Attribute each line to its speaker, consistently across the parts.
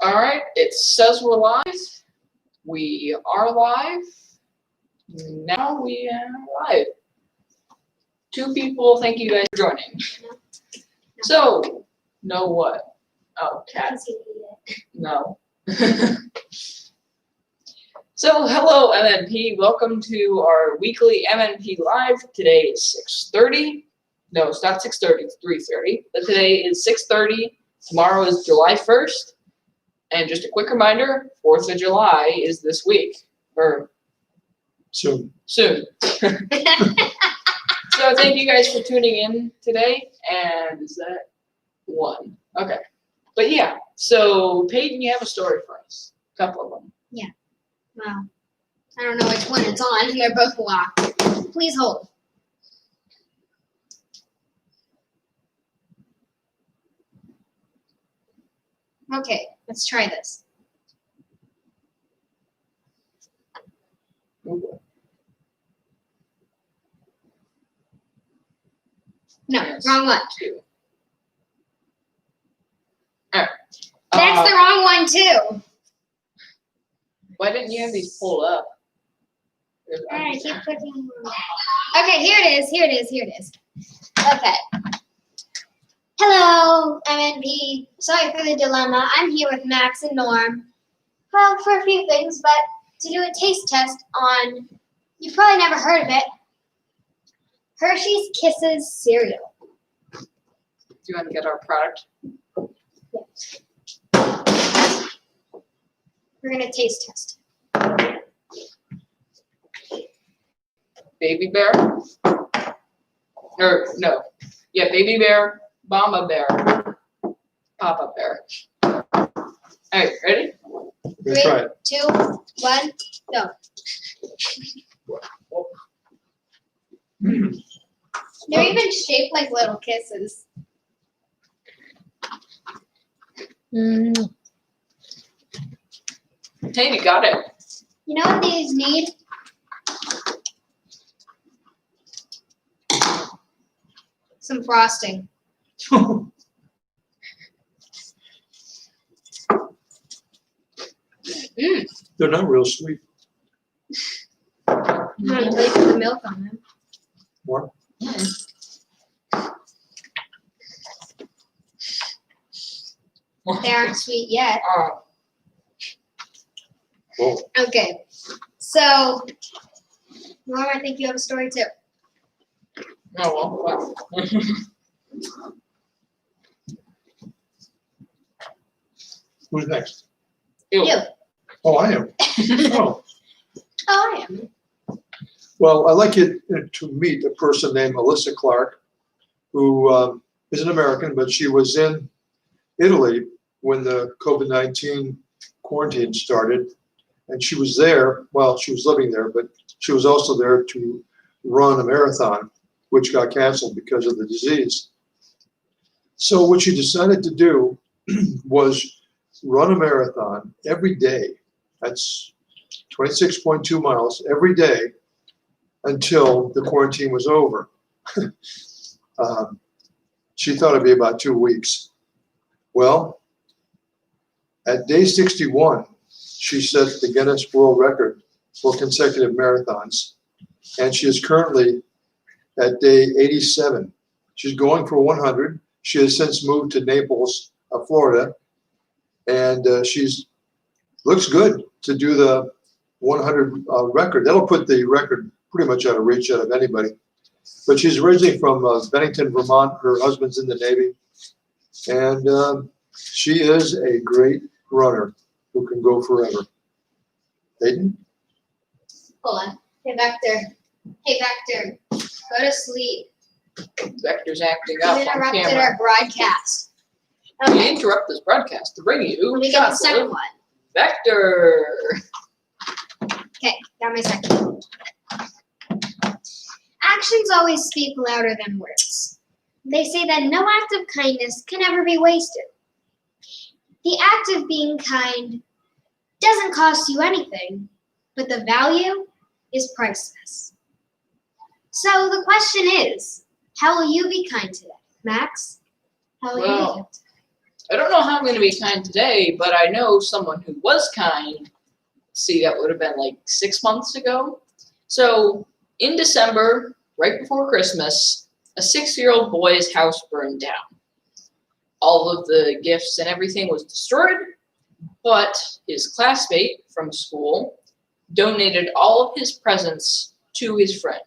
Speaker 1: All right, it says we're live. We are live. Now we are live. 2 people, thank you guys for joining. So, know what? Oh, cat. No. So, hello MNP. Welcome to our weekly MNP Live. Today is 6:30. No, it's not 6:30, it's 3:30. But today is 6:30. Tomorrow is July 1st. And just a quick reminder, 4th of July is this week. Or
Speaker 2: soon.
Speaker 1: So thank you guys for tuning in today. And is that 1? Okay. But yeah, so Peyton, you have a story for us. A couple of them.
Speaker 3: Yeah. Well, I don't know which one it's on, and they're both locked. Please hold. Okay, let's try this.
Speaker 1: Okay.
Speaker 3: No,
Speaker 1: Yes.
Speaker 3: wrong one.
Speaker 1: 2. All right.
Speaker 3: That's the wrong one, too.
Speaker 1: Why didn't you have these pulled up?
Speaker 3: I keep clicking them. Okay, here it is. Okay. Hello, MNP. Sorry for the dilemma. I'm here with Max and Norm. Well, for a few things, but to do a taste test on, you've probably never heard of it, Hershey's Kisses cereal.
Speaker 1: Do you want to get our product?
Speaker 3: We're going to taste test.
Speaker 1: Baby bear? Or, no. Yeah, baby bear, mama bear, papa bear. All right, ready?
Speaker 2: Let's try it.
Speaker 3: 2, 1, go. They're even shaped like little kisses.
Speaker 1: Hey, you got it.
Speaker 3: You know what these need? Some frosting.
Speaker 2: They're not real sweet.
Speaker 3: I'm going to put the milk on them.
Speaker 2: What?
Speaker 3: They aren't sweet yet.
Speaker 2: Whoa.
Speaker 3: Okay. So, Norm, I think you have a story too.
Speaker 1: Oh, well.
Speaker 2: Who's next?
Speaker 1: Ew.
Speaker 3: You.
Speaker 2: Oh, I am. Oh.
Speaker 3: Oh, I am.
Speaker 2: Well, I'd like you to meet a person named Melissa Clark, who is an American, but she was in Italy when the COVID-19 quarantine started. And she was there, well, she was living there, but she was also there to run a marathon, which got canceled because of the disease. So what she decided to do was run a marathon every day. That's 26.2 miles every day until the quarantine was over. She thought it'd be about 2 weeks. Well, at day 61, she set the Guinness World Record for consecutive marathons. And she is currently at day 87. She's going for 100. She has since moved to Naples, Florida. And she's looks good to do the 100 record. That'll put the record pretty much out of reach out of anybody. But she's originally from Bennington, Vermont. Her husband's in the Navy. And she is a great runner who can go forever. Hayden?
Speaker 3: Hold on. Hey, Vector. Hey, Vector. Go to sleep.
Speaker 1: Vector's acting up
Speaker 3: You
Speaker 1: on
Speaker 3: interrupted
Speaker 1: camera.
Speaker 3: our broadcast.
Speaker 1: We
Speaker 3: Okay.
Speaker 1: interrupt this broadcast to bring you
Speaker 3: Let me get the
Speaker 1: shots
Speaker 3: second
Speaker 1: of
Speaker 3: one.
Speaker 1: Vector.
Speaker 3: Okay, got my second. Actions always speak louder than words. They say that no act of kindness can ever be wasted. The act of being kind doesn't cost you anything, but the value is priceless. So the question is, how will you be kind today? Max, how will you be kind today?
Speaker 1: I don't know how I'm going to be kind today, but I know someone who was kind. See, that would have been like 6 months ago. So in December, right before Christmas, a 6-year-old boy's house burned down. All of the gifts and everything was destroyed, but his classmate from school donated all of his presents to his friend.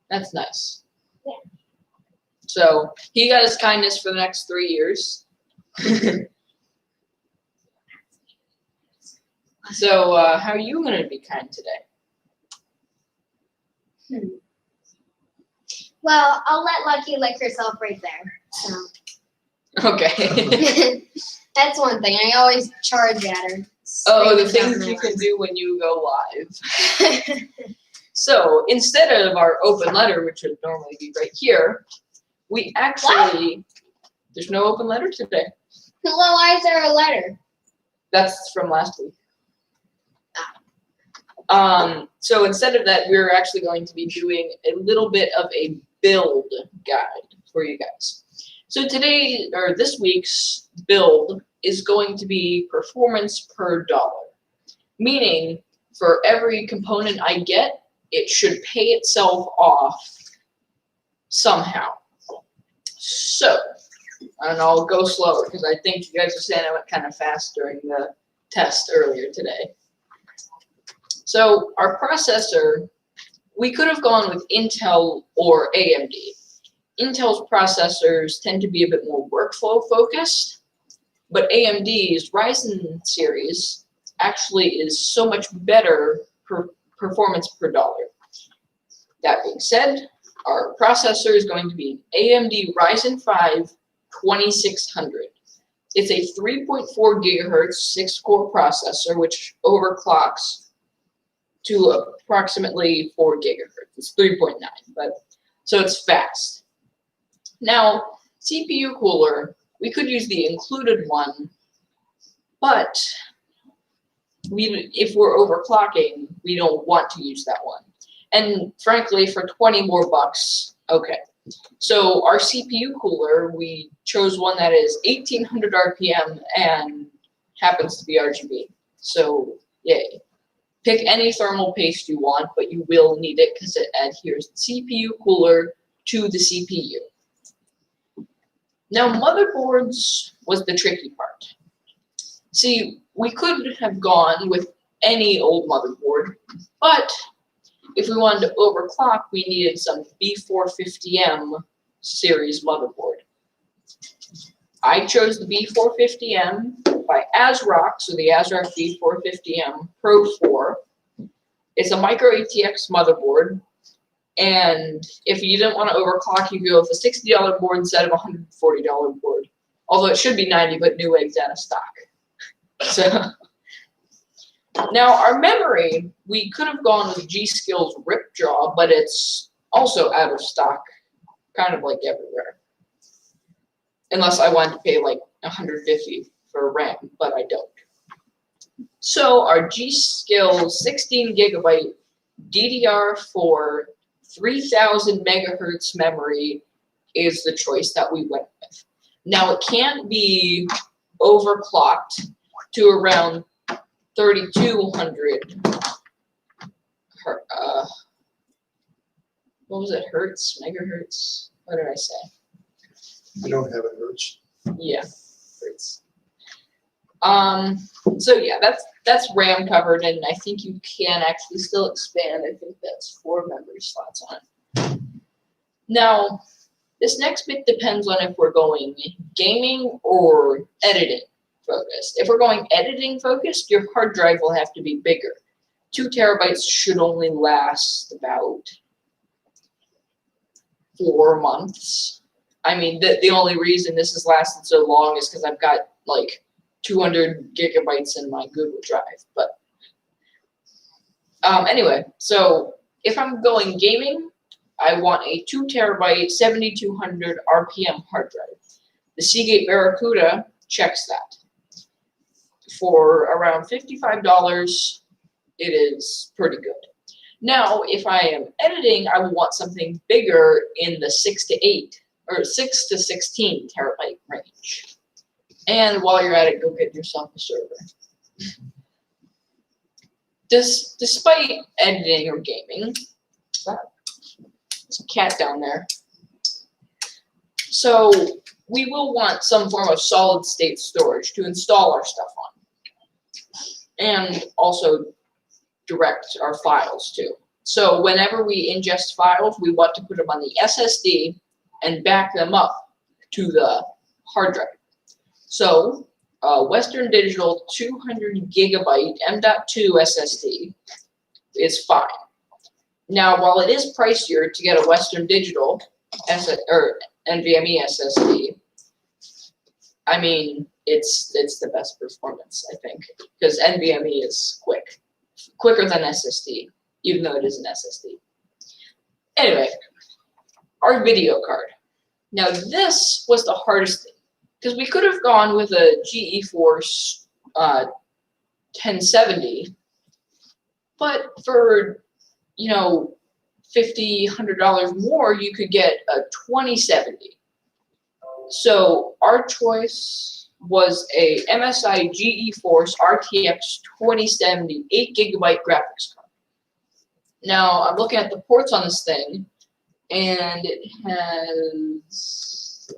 Speaker 1: That's nice.
Speaker 3: Yeah.
Speaker 1: So he got his kindness for the next 3 years. So how are you going to be kind today?
Speaker 3: Well, I'll let Lucky lick herself right there. So
Speaker 1: Okay.
Speaker 3: that's one thing. I always charge at her.
Speaker 1: Oh, the
Speaker 3: Scream
Speaker 1: things
Speaker 3: down
Speaker 1: you can do when you go live. So instead of our open letter, which would normally be right here, we actually, there's no open letter today.
Speaker 3: Well, why is there a letter?
Speaker 1: That's from last week. So instead of that, we're actually going to be doing a little bit of a build guide for you guys. So today, or this week's build is going to be performance per dollar. Meaning, for every component I get, it should pay itself off somehow. So, and I'll go slower because I think you guys are saying I went kind of fast during the test earlier today. So our processor, we could have gone with Intel or AMD. Intel's processors tend to be a bit more workflow focused, but AMD's Ryzen series actually is so much better per performance per dollar. That being said, our processor is going to be an AMD Ryzen 5 2600. It's a 3.4 gigahertz 6-core processor, which overclocks to approximately 4 gigahertz. It's 3.9, but so it's fast. Now, CPU cooler, we could use the included one, but if we're overclocking, we don't want to use that one. And frankly, for 20 more bucks, okay. So our CPU cooler, we chose one that is 1800 RPM and happens to be RGB. So yay. Pick any thermal paste you want, but you will need it because it adheres the CPU cooler to the CPU. Now, motherboards was the tricky part. See, we could have gone with any old motherboard, but if we wanted to overclock, we needed some B450M series motherboard. I chose the B450M by ASRock, so the ASRock B450M Pro 4. It's a micro ATX motherboard, and if you didn't want to overclock, you could go with a $60 board instead of a $140 board. Although it should be $90, but Newegg's out of stock. So now our memory, we could have gone with G-Skill's Ripjaw, but it's also out of stock, kind of like everywhere. Unless I wanted to pay like $150 for RAM, but I don't. So our G-Skill 16 gigabyte DDR4 3000 megahertz memory is the choice that we went with. Now it can't be overclocked to around 3200 what was it, hertz, megahertz? What did I say?
Speaker 2: I don't have it, Hertz.
Speaker 1: Yeah, hertz. So yeah, that's RAM covered, and I think you can actually still expand. I think that's 4 memory slots on it. Now, this next bit depends on if we're going gaming or editing focused. If we're going editing focused, your hard drive will have to be bigger. 2 terabytes should only last about 4 months. I mean, the only reason this has lasted so long is because I've got like 200 gigabytes in my Google Drive. But anyway, so if I'm going gaming, I want a 2 terabyte 7200 RPM hard drive. The Seagate Barracuda checks that. For around $55, it is pretty good. Now, if I am editing, I will want something bigger in the 6 to 16 terabyte range. And while you're at it, go get yourself a server. Despite editing or gaming, there's a cat down there. So we will want some form of solid state storage to install our stuff on. And also direct our files to. So whenever we ingest files, we want to put them on the SSD and back them up to the hard drive. So Western Digital 200 gigabyte M.2 SSD is fine. Now, while it is pricier to get a Western Digital NVMe SSD, I mean, it's the best performance, I think, because NVMe is quicker than SSD, even though it is an SSD. Anyway, our video card. Now, this was the hardest thing, because we could have gone with a GeForce 1070, but for, $50, $100 more, you could get a 2070. So our choice was a MSI GeForce RTX 2070 8GB graphics card. Now, I'm looking at the ports on this thing, and it has,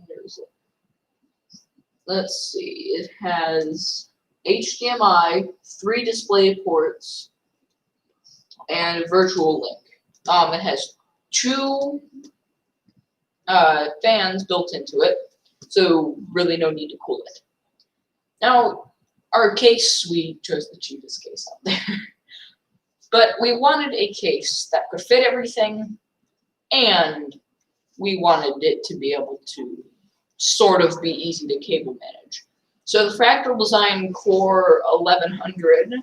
Speaker 1: where is it? Let's see, it has HDMI, 3 display ports, and virtual link. It has 2 fans built into it, so really no need to cool it. Now, our case, we chose the cheapest case out there. But we wanted a case that could fit everything, and we wanted it to be able to sort of be easy to cable manage. So the Fractal Design Core 1100,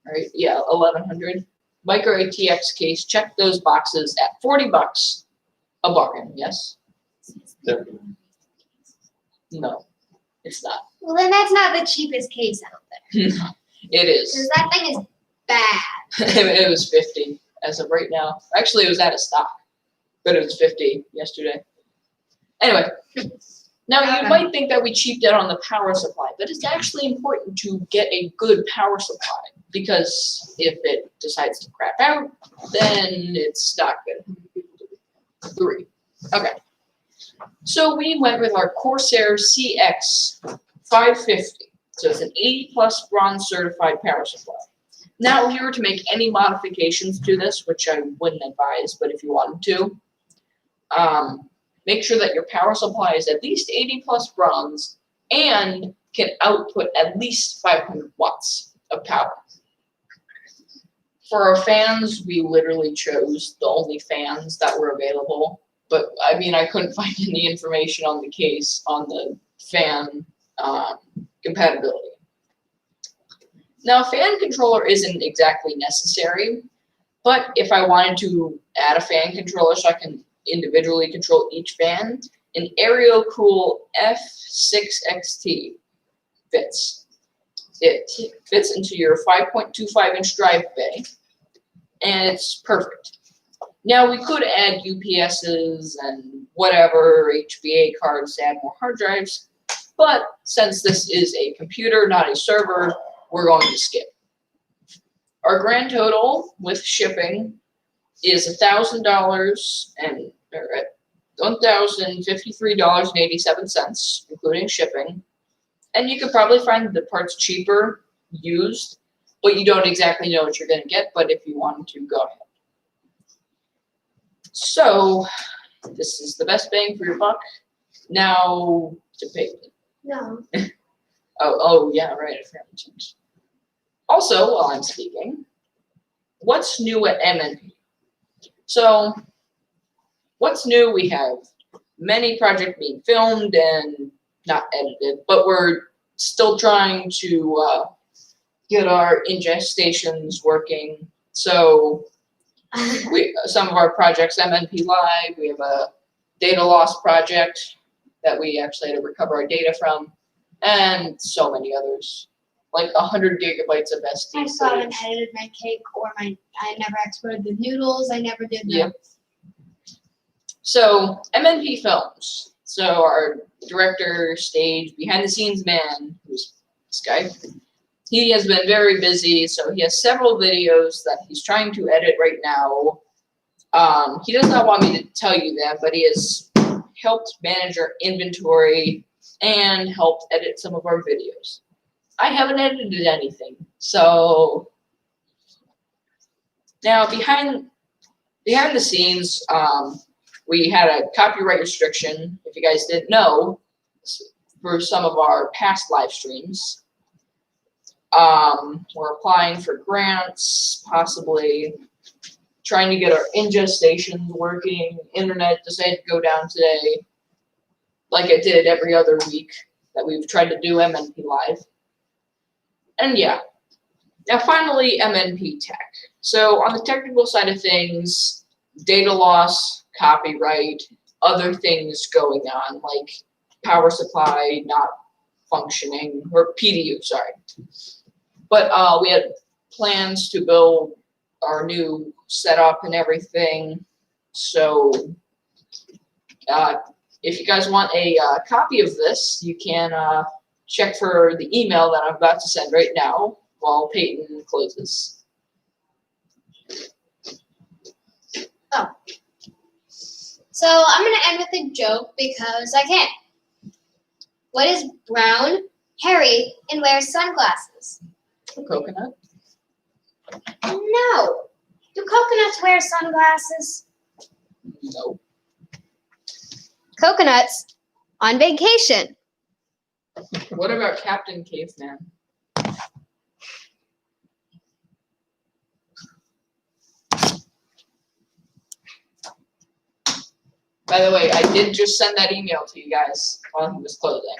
Speaker 1: right? Yeah, 1100 micro ATX case. Check those boxes at $40. A bargain, yes?
Speaker 2: Definitely.
Speaker 1: No, it's not.
Speaker 3: Well, then that's not the cheapest case out there.
Speaker 1: It is.
Speaker 3: Because that thing is bad.
Speaker 1: It was 50 as of right now. Actually, it was out of stock, but it was 50 yesterday. Anyway, now you might think that we cheaped out on the power supply, but it's actually important to get a good power supply, because if it decides to crap out, then it's not good. 3. Okay. So we went with our Corsair CX 550. So it's an 80+ bronze certified power supply. Now, if you were to make any modifications to this, which I wouldn't advise, but if you wanted to, make sure that your power supply is at least 80+ bronze and can output at least 500 watts of power. For our fans, we literally chose the only fans that were available. But, I mean, I couldn't find any information on the case on the fan compatibility. Now, a fan controller isn't exactly necessary, but if I wanted to add a fan controller so I can individually control each fan, an AeroCool F6XT fits. It fits into your 5.25-inch drive bay, and it's perfect. Now, we could add UPSs and whatever, HBA cards to add more hard drives, but since this is a computer, not a server, we're going to skip. Our grand total with shipping is $1,000 and $1,053.87, including shipping. And you could probably find the parts cheaper used, but you don't exactly know what you're going to get. But if you wanted to, go ahead. So this is the best bang for your buck. Now to pay.
Speaker 3: No.
Speaker 1: Oh yeah, right. I forgot to change. Also, while I'm speaking, what's new at MNP? So, what's new? We have many projects being filmed and not edited, but we're still trying to get our ingest stations working. So, some of our projects, MNP Live, we have a data loss project that we actually had to recover our data from, and so many others. Like 100 gigabytes of SD.
Speaker 3: I still haven't edited my cake or I never exported the noodles. I never did that.
Speaker 1: Yep. So MNP Films. So our director, stage, behind the scenes man, who's this guy, he has been very busy. So he has several videos that he's trying to edit right now. He does not want me to tell you that, but he has helped manage our inventory and helped edit some of our videos. I haven't edited anything. So now behind the scenes, we had a copyright restriction, if you guys didn't know, for some of our past live streams. We're applying for grants, possibly trying to get our ingest stations working. Internet decided to go down today, like it did every other week that we've tried to do MNP Live. And yeah, now finally MNP Tech. So on the technical side of things, data loss, copyright, other things going on, like power supply not functioning, or PDU, sorry. But we had plans to build our new setup and everything. So if you guys want a copy of this, you can check for the email that I'm about to send right now while Peyton closes.
Speaker 3: Oh. So I'm going to end with a joke because I can. What is brown, hairy, and wears sunglasses?
Speaker 1: A coconut?
Speaker 3: No. Do coconuts wear sunglasses?
Speaker 1: No.
Speaker 3: Coconuts on vacation.
Speaker 1: What about Captain Caveman? By the way, I did just send that email to you guys while he was closing.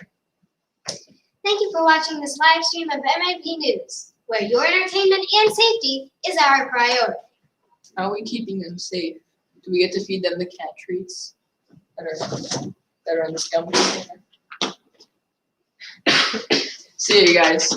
Speaker 3: Thank you for watching this live stream of MNP News, where your entertainment and safety is our priority.
Speaker 1: How are we keeping them safe? Do we get to feed them the cat treats that are in the scum container? See you guys.